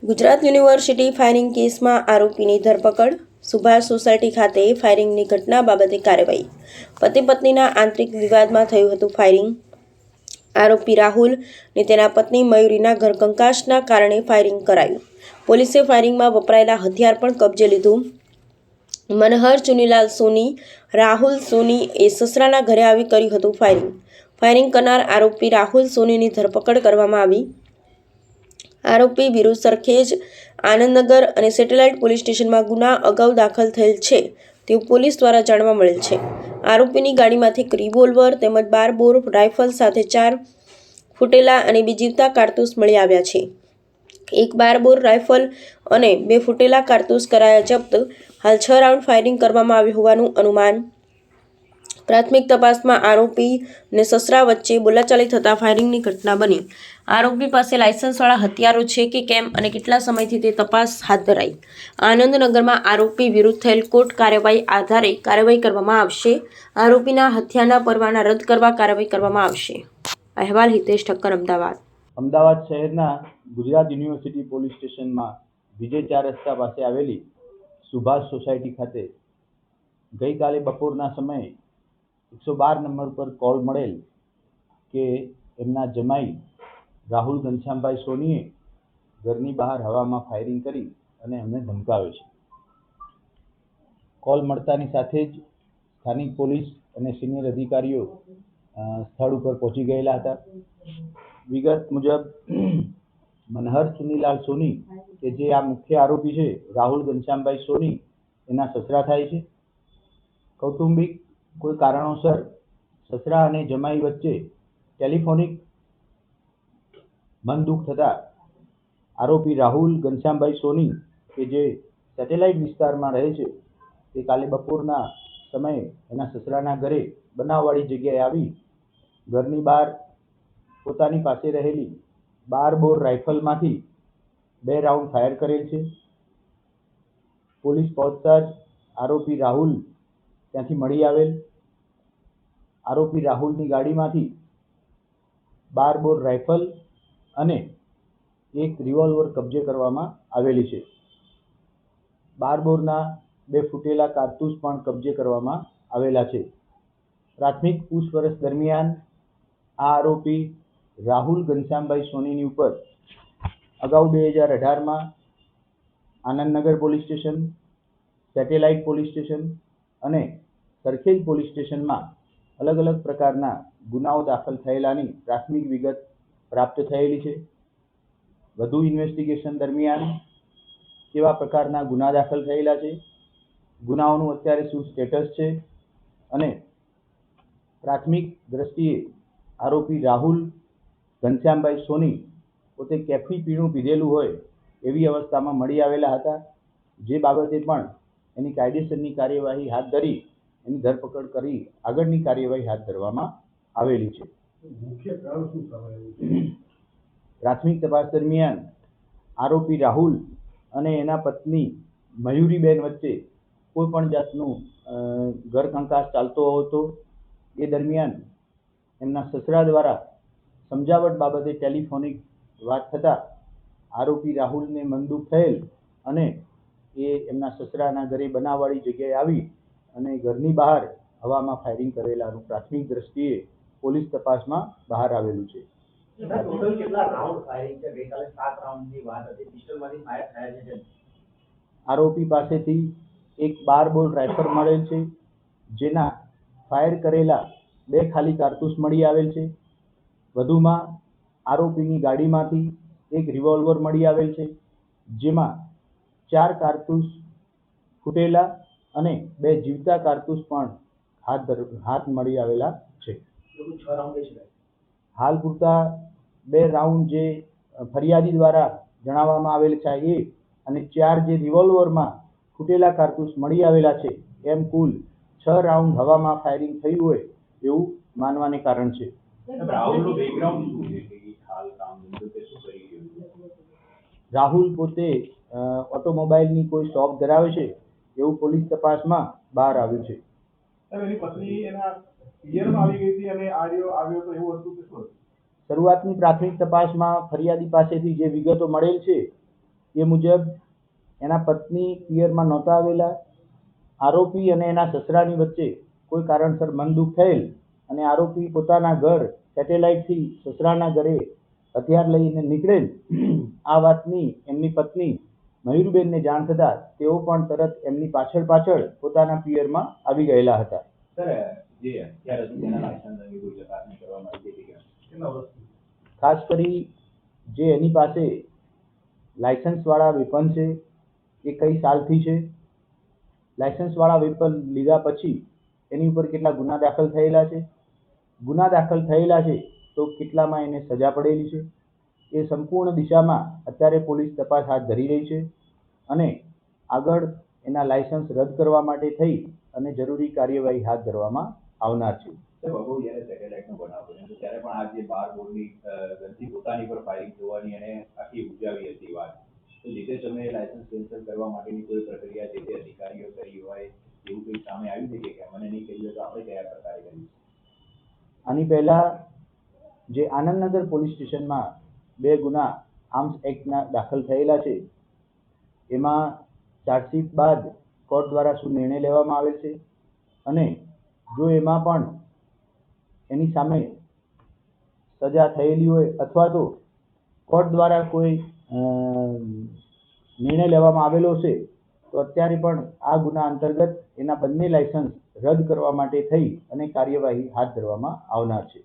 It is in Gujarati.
ગુજરાત યુનિવર્સિટી ફાયરિંગ કેસમાં આરોપીની ધરપકડ. સુભાષ સોસાયટી ખાતે ફાયરિંગની ઘટના બાબતે કાર્યવાહી. પતિ પત્નીના આંતરિક વિવાદમાં થયું હતું ફાયરિંગ. આરોપી રાહુલ અને તેના પત્ની મયુરીના ઘરકંકાસના કારણે ફાયરિંગ કરાયું. પોલીસે ફાયરિંગમાં વપરાયેલા હથિયાર પણ કબજે લીધું. મનહર ચુનીલાલ સોની રાહુલ સોની એ સસરાના ઘરે આવી કર્યું હતું ફાયરિંગ. ફાયરિંગ કરનાર આરોપી રાહુલ સોનીની ધરપકડ કરવામાં આવી. આરોપી વિરુદ્ધ સરખેજ, આનંદનગર અને સેટેલાઇટ પોલીસ સ્ટેશનમાં ગુના અગાઉ દાખલ થયેલ છે તેવું પોલીસ દ્વારા જાણવા મળેલ છે. આરોપીની ગાડીમાંથી એક રિવોલ્વર તેમજ 12 બોર રાઇફલ સાથે 4 ફૂટેલા અને 2 જીવતા કારતૂસ મળી આવ્યા છે. એક 12 બોર રાઇફલ અને 2 ફૂટેલા કારતૂસ કરાયા જપ્ત. હાલ 6 રાઉન્ડ ફાયરિંગ કરવામાં આવ્યું હોવાનું અનુમાન. પ્રાથમિક તપાસમાં આરોપી અને સસરા વચ્ચે બોલાચાલી થતા ફાયરિંગની ઘટના બની. આરોપી પાસે લાયસન્સવાળા હથિયારો છે કે કેમ અને કેટલા સમયથી તે તપાસ હાથ ધરાઈ. આનંદનગરમાં આરોપી વિરુદ્ધ થયેલ કોર્ટ કાર્યવાહી આધારે કાર્યવાહી કરવામાં આવશે. આરોપીના હત્યાના પરવાના રદ કરવા કાર્યવાહી કરવામાં આવશે. અહેવાલ હિતેશ ઠક્કર, અમદાવાદ. અમદાવાદ શહેરના ગુજરાત યુનિવર્સિટી પોલીસ સ્ટેશનમાં વિજય 4 રસ્તા પાસે આવેલી સુભાષ સોસાયટી ખાતે ગઈકાલે બપોરના સમયે 112 નંબર પર કોલ મળેલ કે એમના જમાઈ રાહુલ ઘનશ્યામભાઈ સોનીએ ઘરની બહાર હવામાં ફાયરિંગ કરી અને એમને ધમકાવે છે. કોલ મળતાની સાથે જ સ્થાનિક પોલીસ અને સિનિયર અધિકારીઓ સ્થળ ઉપર પહોંચી ગયેલા હતા. વિગત મુજબ મનહર ચુનીલાલ સોની કે જે આ મુખ્ય આરોપી છે, રાહુલ ઘનશ્યામભાઈ સોની એના સસરા થાય છે. કૌટુંબિક કોઈ કારણોસર સસરા અને જમાઈ વચ્ચે ટેલિફોનિક મનદુખ થતા આરોપી રાહુલ ઘનશ્યામભાઈ સોની કે જે સેટેલાઇટ વિસ્તારમાં રહે છે તે કાલે બપોરના સમયે એના સસરાના ઘરે બનાવવાળી જગ્યાએ આવી ઘરની બહાર પોતાની પાસે રહેલી 12 બોર રાઇફલમાંથી 2 રાઉન્ડ ફાયર કરેલ છે. પોલીસ પહોંચતા જ આરોપી રાહુલ ત્યાંથી મળી આવેલ. આરોપી રાહુલની ગાડીમાંથી 12 બોર રાઇફલ અને એક રિવોલ્વર કબજે કરવામાં આવેલી છે. 12 બોરના 2 ફૂટેલા કારતૂસ પણ કબજે કરવામાં આવેલા છે. પ્રાથમિક પૂછપરછ દરમિયાન આ આરોપી રાહુલ ઘનશ્યામભાઈ સોનીની ઉપર અગાઉ 2018માં Anandnagar police station, satellite police station અને સરખેજ પોલીસ સ્ટેશનમાં અલગ અલગ પ્રકારના ગુનાઓ દાખલ થયેલાની પ્રાથમિક વિગત પ્રાપ્ત થયેલી છે. વધુ ઇન્વેસ્ટિગેશન દરમિયાન કેવા પ્રકારના ગુના દાખલ થયેલા છે, ગુનાઓનું અત્યારે શું સ્ટેટસ છે અને પ્રાથમિક દ્રષ્ટિએ આરોપી રાહુલ ઘનશ્યામભાઈ સોની પોતે કેફી પીણું પીધેલું હોય એવી અવસ્થામાં મળી આવેલા હતા, જે બાબતે પણ એની કાયદેસરની કાર્યવાહી હાથ ધરી એની ધરપકડ કરી આગળની કાર્યવાહી હાથ ધરવામાં આવેલી છે. પ્રાથમિક તપાસ દરમિયાન આરોપી રાહુલ અને એના પત્ની મયુરીબેન વચ્ચે કોઈ પણ જાતનું ઘર કંકાસ ચાલતો હતો. એ દરમિયાન એમના સસરા દ્વારા સમજાવટ બાબતે ટેલિફોનિક વાત થતાં આરોપી રાહુલને મનદુખ થયેલ અને એ એમના સસરાના ઘરે બનાવવાળી જગ્યાએ આવી અને ઘરની બહાર હવામાં ફાયરિંગ કરેલાનું પ્રાથમિક દ્રષ્ટિએ પોલીસ તપાસમાં બહાર આવેલું છે. આરોપી પાસેથી એક 12 બોર રાઇફલ મળેલ છે, જેના ફાયર કરેલા 2 ખાલી કારતૂસ મળી આવેલ છે. વધુમાં આરોપીની ગાડીમાંથી એક રિવોલ્વર મળી આવેલ છે, જેમાં 4 કારતૂસ ફૂટેલા અને 2 જીવતા કારતૂસ પણ હાથ મળી આવેલા છે. હાલ પૂરતા 2 રાઉન્ડ જે ફરિયાદી દ્વારા જણાવવામાં આવેલ છે એ અને 4 જે રિવોલ્વરમાં ફૂટેલા કારતૂસ મળી આવેલા છે, એમ કુલ 6 રાઉન્ડ હવામાં ફાયરિંગ થયું હોય એવું માનવાને કારણ છે. રાહુલ પોતે ઓટોમોબાઈલની કોઈ શોપ ધરાવે છે એવું પોલીસ તપાસમાં બહાર આવ્યું છે. શરૂઆતની પ્રાથમિક તપાસમાં ફરિયાદી પાસેથી જે વિગતો મળેલ છે એ મુજબ એના પત્ની પિયરમાં નહોતા આવેલા. આરોપી અને એના સસરાની વચ્ચે કોઈ કારણસર મનદુખ થયેલ અને આરોપી પોતાના ઘર સેટેલાઇટથી સસરાના ઘરે હથિયાર લઈને નીકળેલ. આ વાતની એમની પત્ની મયુરબેનને જાણ થતાં તેઓ પણ તરત એમની પાછળ પોતાના પિયરમાં આવી ગયેલા હતા. ખાસ કરી જે એની પાસે લાયસન્સવાળા વેપન છે એ કઈ સાલથી છે, લાયસન્સવાળા વેપન લીધા પછી એની ઉપર કેટલા ગુના દાખલ થયેલા છે, ગુના દાખલ થયેલા છે તો કેટલામાં એને સજા પડેલી છે, એ સંપૂર્ણ દિશામાં અત્યારે પોલીસ તપાસ હાથ ધરી રહી છે અને આગળ એના લાયસન્સ રદ કરવા માટે થઈ અને જરૂરી કાર્યવાહી હાથ ધરવામાં આવનાર છે. જ્યારે સેટેલાઇટનો બનાવ બન્યો ત્યારે પણ આ જે 12 બોરની ગનથી પોતાની પર ફાયરિંગ થવાની એને આખી ઉજાવી હતી વાત. તો જે તે સમયે લાયસન્સ કેન્સલ કરવા માટેની કોઈ પ્રક્રિયા જે તે અધિકારીઓ કરી હોય એવું કંઈ સામે આવ્યું છે કે મને નહીં કહ્યું તો આપણે કયા પ્રકારે કર્યું? આની પહેલા જે આનંદનગર પોલીસ સ્ટેશનમાં 2 ગુના આર્મ્સ એક્ટના દાખલ થયેલા છે એમાં ચાર્જશીટ બાદ કોર્ટ દ્વારા શું નિર્ણય લેવામાં આવે છે અને જો એમાં પણ એની સામે સજા થયેલી હોય અથવા તો કોર્ટ દ્વારા કોઈ નિર્ણય લેવામાં આવેલો છે તો અત્યારે પણ આ ગુના અંતર્ગત એના બંને લાયસન્સ રદ કરવા માટે થઈ અને કાર્યવાહી હાથ ધરવામાં આવનાર છે.